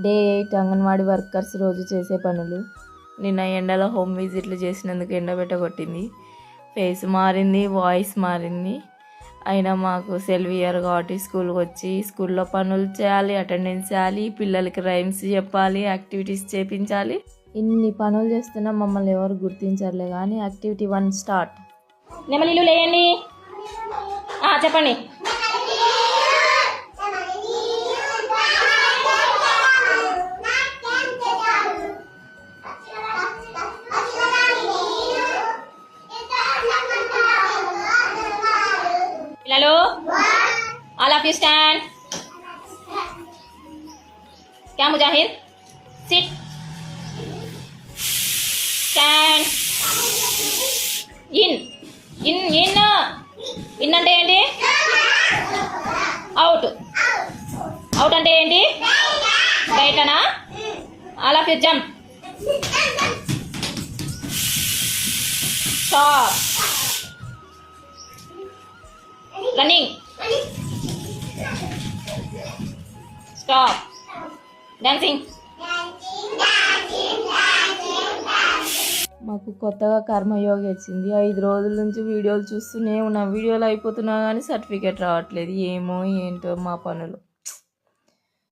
Day 8 anganwadi workers రోజు చేసే పనులు. నిన్న ఎండలో హోమ్ విజిట్లు చేసినందుకు ఎండబెట్టగొట్టింది. ఫేస్ మారింది, వాయిస్ మారింది. అయినా మాకు సెలవు ఇయర్ కాబట్టి స్కూల్కి వచ్చి స్కూల్లో పనులు చేయాలి, అటెండెన్స్ చేయాలి, పిల్లలకి రైమ్స్ చెప్పాలి, యాక్టివిటీస్ చేయించాలి. ఇన్ని పనులు చేస్తున్నా మమ్మల్ని ఎవరు గుర్తించర్లే. కానీ యాక్టివిటీ 1 స్టార్ట్. నెమలిలు లేయండి. చెప్పండి. పిల్లలు, ఆల్ ఆఫ్ యూ స్టాండ్. క్యా Mujahid, sit, stand. In in in in అంటే ఏంటి? అవుట్. అవుట్ అంటే ఏంటి? బయటనా? All of you jump. Stop. Running. Stop. Dancing. మాకు కొత్తగా కర్మయోగి వచ్చింది. 5 రోజుల నుంచి వీడియోలు చూస్తూనే ఉన్నా. వీడియోలు అయిపోతున్నా కానీ సర్టిఫికేట్ రావట్లేదు. ఏమో ఏంటో మా పనులు.